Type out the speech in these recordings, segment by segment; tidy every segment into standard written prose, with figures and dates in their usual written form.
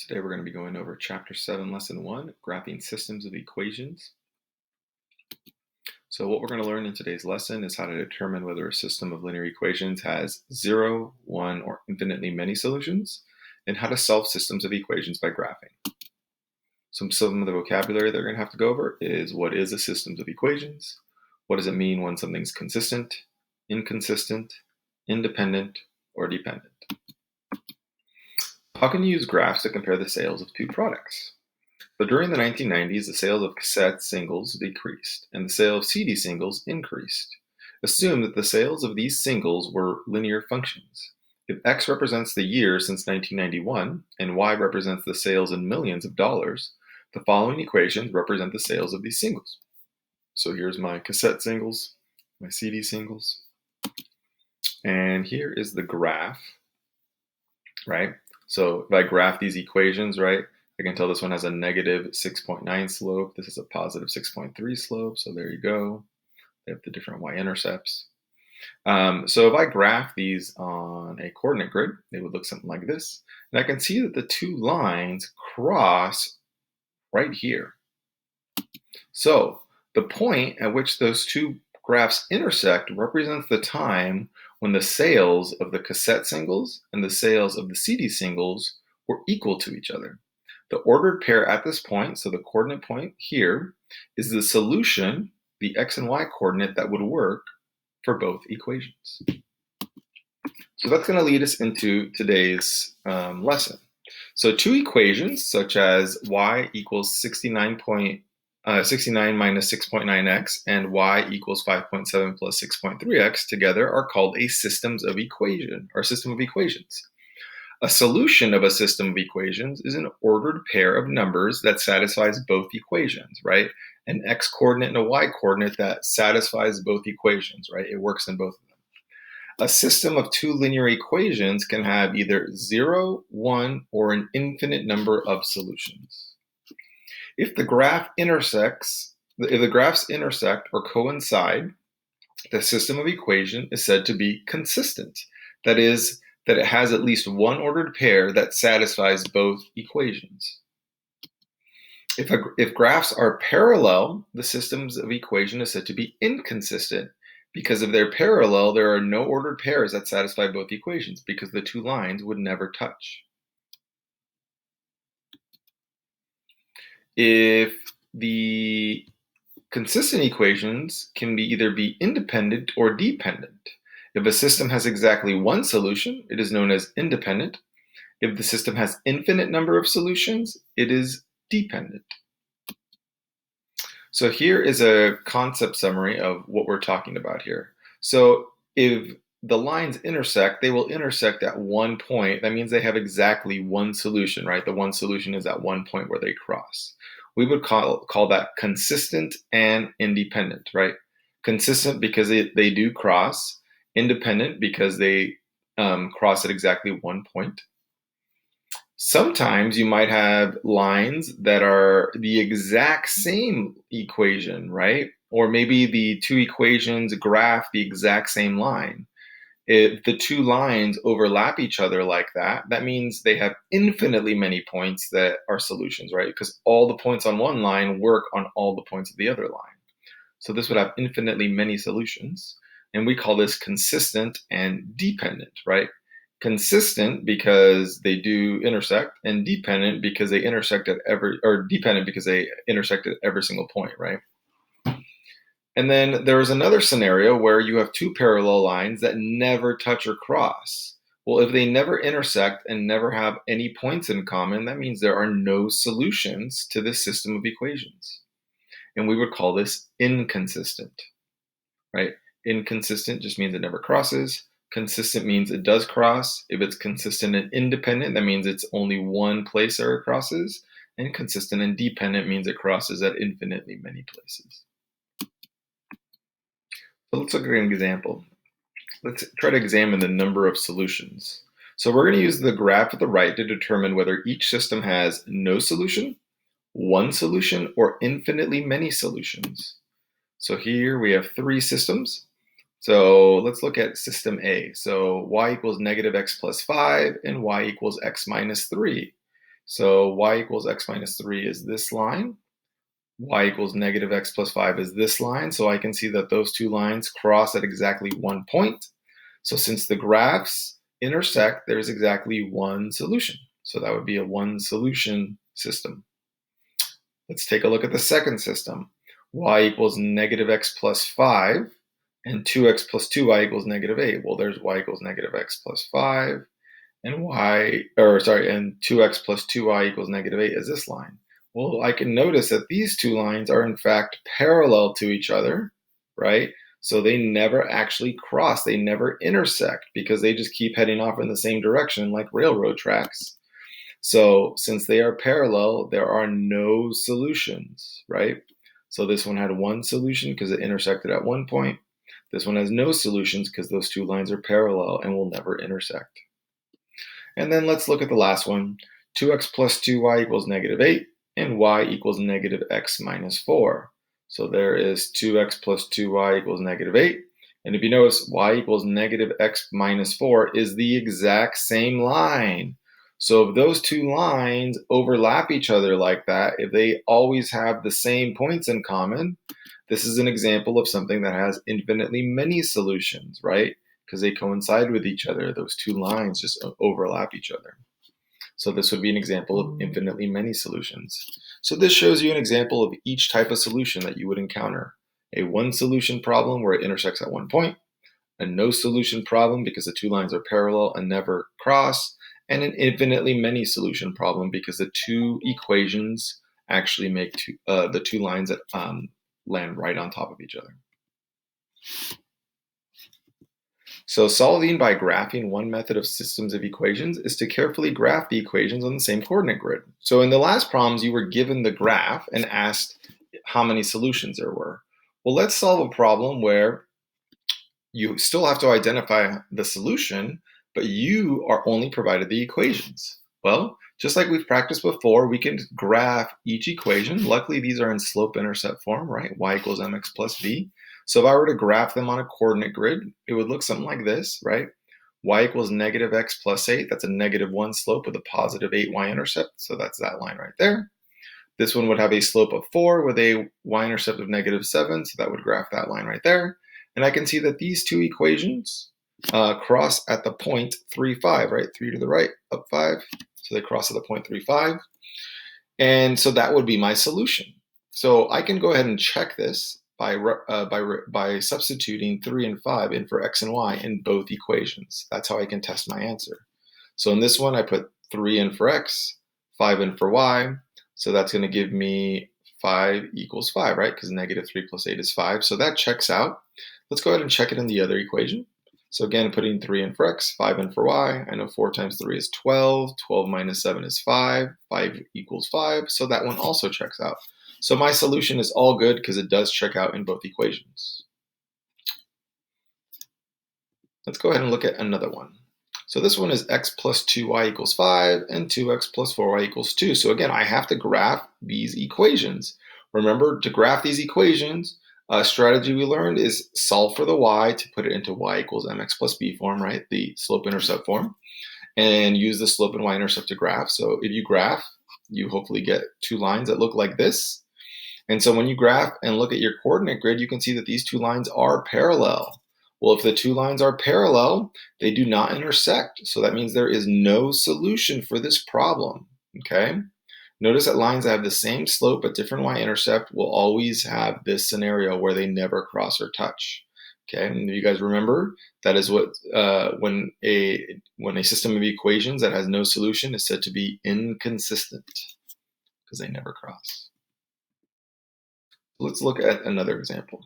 Today we're going to be going over Chapter 7, Lesson 1, Graphing Systems of Equations. So what we're going to learn in today's lesson is how to determine whether a system of linear equations has 0, 1, or infinitely many solutions, and how to solve systems of equations by graphing. Some of the vocabulary they're going to have to go over is what is a system of equations, what does it mean when something's consistent, inconsistent, independent, or dependent. How can you use graphs to compare the sales of two products? So during the 1990s, the sales of cassette singles decreased, and the sale of CD singles increased. Assume that the sales of these singles were linear functions. If X represents the year since 1991, and Y represents the sales in millions of dollars, the following equations represent the sales of these singles. So here's my cassette singles, my CD singles, and here is the graph, right? So if I graph these equations, right, I can tell this one has a negative 6.9 slope. This is a positive 6.3 slope. So there you go. They have the different y-intercepts. So if I graph these on a coordinate grid, they would look something like this. And I can see that the two lines cross right here. So the point at which those two graphs intersect represents the time when the sales of the cassette singles and the sales of the CD singles were equal to each other. The ordered pair at this point, so the coordinate point here, is the solution, the x and y coordinate that would work for both equations. So that's going to lead us into today's lesson. So two equations, such as y equals 69 minus 6.9x and y equals 5.7 plus 6.3x together are called a system of equations. A solution of a system of equations is an ordered pair of numbers that satisfies both equations, right? An x coordinate and a y coordinate that satisfies both equations, right? It works in both of them. A system of two linear equations can have either 0, 1, or an infinite number of solutions. If the graphs intersect or coincide, the system of equation is said to be consistent. That is, that it has at least one ordered pair that satisfies both equations. If graphs are parallel, the systems of equation is said to be inconsistent. Because if they're parallel, there are no ordered pairs that satisfy both equations because the two lines would never touch. If the consistent equations can either be independent or dependent. If a system has exactly one solution, it is known as independent. If the system has infinite number of solutions, it is dependent. So here is a concept summary of what we're talking about here. So if the lines intersect, they will intersect at one point. That means they have exactly one solution, right? The one solution is at one point where they cross. We would call that consistent and independent, right? Consistent because they do cross, independent because they cross at exactly one point. Sometimes you might have lines that are the exact same equation, right? Or maybe the two equations graph the exact same line. If the two lines overlap each other like that, that means they have infinitely many points that are solutions, right? Because all the points on one line work on all the points of the other line. So this would have infinitely many solutions. And we call this consistent and dependent, right? Consistent because they do intersect, and dependent because they intersect at every single point, right? And then there is another scenario where you have two parallel lines that never touch or cross. Well, if they never intersect and never have any points in common, that means there are no solutions to this system of equations. And we would call this inconsistent, right? Inconsistent just means it never crosses. Consistent means it does cross. If it's consistent and independent, that means it's only one place where it crosses. And consistent and dependent means it crosses at infinitely many places. So let's look at an example. Let's try to examine the number of solutions. So we're going to use the graph at the right to determine whether each system has no solution, one solution, or infinitely many solutions. So here we have three systems. So let's look at system A. So y equals negative x plus 5 and y equals x minus 3. So y equals x minus 3 is this line. Y equals negative x plus 5 is this line. So I can see that those two lines cross at exactly one point. So since the graphs intersect, there's exactly one solution. So that would be a one solution system. Let's take a look at the second system. Y equals negative x plus 5 and 2x plus 2y equals negative 8. Well, there's y equals negative x plus 5 and and 2x plus 2y equals negative 8 is this line. Well, I can notice that these two lines are in fact parallel to each other, right? So they never actually cross, they never intersect because they just keep heading off in the same direction like railroad tracks. So since they are parallel, there are no solutions, right? So this one had one solution because it intersected at one point. This one has no solutions because those two lines are parallel and will never intersect. And then let's look at the last one. 2x plus 2y equals negative 8, and y equals negative x minus 4. So there is 2x plus 2y equals negative 8. And if you notice, y equals negative x minus 4 is the exact same line. So if those two lines overlap each other like that, if they always have the same points in common, this is an example of something that has infinitely many solutions, right? Because they coincide with each other. Those two lines just overlap each other. So this would be an example of infinitely many solutions. So this shows you an example of each type of solution that you would encounter. A one solution problem where it intersects at one point, a no solution problem because the two lines are parallel and never cross, and an infinitely many solution problem because the two equations actually make the two lines that land right on top of each other. So solving by graphing, one method of systems of equations is to carefully graph the equations on the same coordinate grid. So in the last problems, you were given the graph and asked how many solutions there were. Well, let's solve a problem where you still have to identify the solution, but you are only provided the equations. Well, just like we've practiced before, we can graph each equation. Luckily, these are in slope-intercept form, right? Y equals mx plus b. So if I were to graph them on a coordinate grid, it would look something like this, right? Y equals negative x plus 8. That's a negative 1 slope with a positive 8 y-intercept. So that's that line right there. This one would have a slope of 4 with a y-intercept of negative 7. So that would graph that line right there. And I can see that these two equations cross at the point 3, 5, right? 3 to the right, up 5. So they cross at the point 3, 5. And so that would be my solution. So I can go ahead and check this by substituting 3 and 5 in for x and y in both equations. That's how I can test my answer. So in this one, I put 3 in for x, 5 in for y. So that's going to give me 5 equals 5, right? Because negative 3 plus 8 is 5. So that checks out. Let's go ahead and check it in the other equation. So again, putting 3 in for x, 5 in for y. I know 4 times 3 is 12. 12 minus 7 is 5. 5 equals 5. So that one also checks out. So my solution is all good because it does check out in both equations. Let's go ahead and look at another one. So this one is x plus 2y equals 5 and 2x plus 4y equals 2. So again, I have to graph these equations. Remember, to graph these equations, a strategy we learned is solve for the y to put it into y equals mx plus b form, right? The slope-intercept form, and use the slope and y-intercept to graph. So if you graph, you hopefully get two lines that look like this. And so when you graph and look at your coordinate grid, you can see that these two lines are parallel. Well, if the two lines are parallel, they do not intersect. So that means there is no solution for this problem, okay? Notice that lines that have the same slope but different y-intercept will always have this scenario where they never cross or touch. Okay, and if you guys remember, that is what when a system of equations that has no solution is said to be inconsistent because they never cross. Let's look at another example.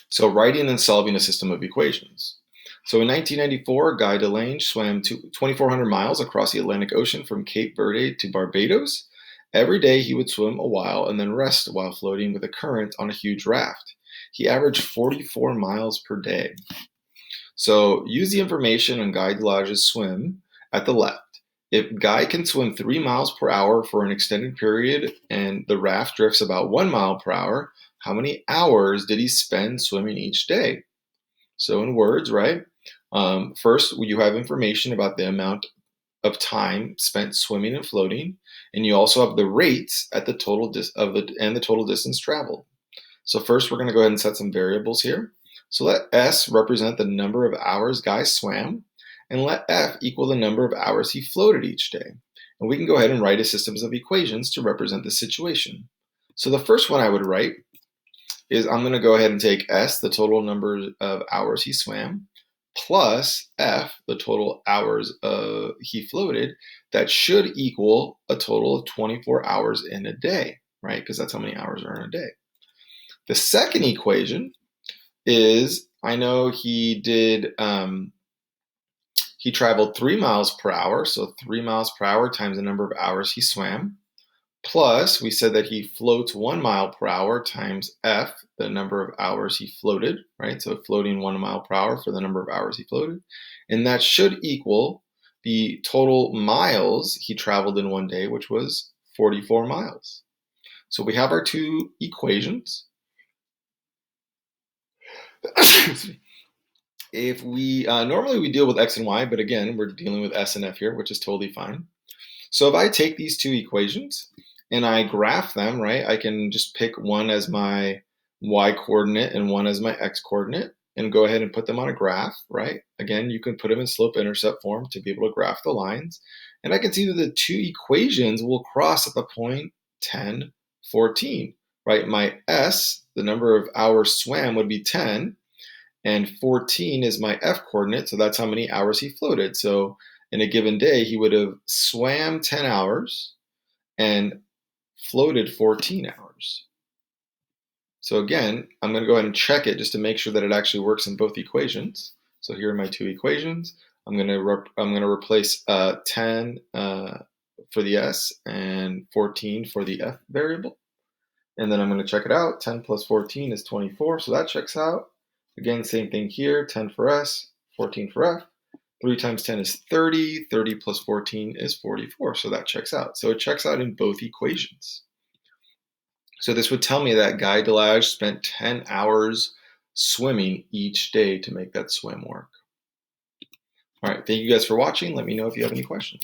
So writing and solving a system of equations. So in 1994, Guy Delange swam 2,400 miles across the Atlantic Ocean from Cape Verde to Barbados. Every day he would swim a while and then rest while floating with a current on a huge raft. He averaged 44 miles per day. So use the information on Guy Delange's swim at the left. If Guy can swim 3 miles per hour for an extended period and the raft drifts about 1 mile per hour, how many hours did he spend swimming each day? So in words, right? First, you have information about the amount of time spent swimming and floating, and you also have the rates at the total and the total distance traveled. So first, we're going to go ahead and set some variables here. So let S represent the number of hours Guy swam, and let F equal the number of hours he floated each day. And we can go ahead and write a system of equations to represent the situation. So the first one I would write is I'm going to go ahead and take S, the total number of hours he swam, plus F, the total hours he floated. That should equal a total of 24 hours in a day, right? Because that's how many hours are in a day. The second equation is, I know he traveled 3 miles per hour, so 3 miles per hour times the number of hours he swam, plus we said that he floats 1 mile per hour times F, the number of hours he floated, right? So floating 1 mile per hour for the number of hours he floated. And that should equal the total miles he traveled in one day, which was 44 miles. So we have our two equations. If we normally we deal with x and y, but again, we're dealing with s and f here, which is totally fine. So if I take these two equations and I graph them, right, I can just pick one as my y coordinate and one as my x coordinate and go ahead and put them on a graph, right? Again, you can put them in slope-intercept form to be able to graph the lines. And I can see that the two equations will cross at the point 10, 14, right? My s, the number of hours swam, would be 10, and 14 is my F coordinate, so that's how many hours he floated. So in a given day, he would have swam 10 hours and floated 14 hours. So again, I'm going to go ahead and check it just to make sure that it actually works in both equations. So here are my two equations. I'm going to replace 10 for the S and 14 for the F variable. And then I'm going to check it out. 10 plus 14 is 24, so that checks out. Again, same thing here, 10 for S, 14 for F. 3 times 10 is 30, 30 plus 14 is 44, so that checks out. So it checks out in both equations. So this would tell me that Guy Delage spent 10 hours swimming each day to make that swim work. All right, thank you guys for watching. Let me know if you have any questions.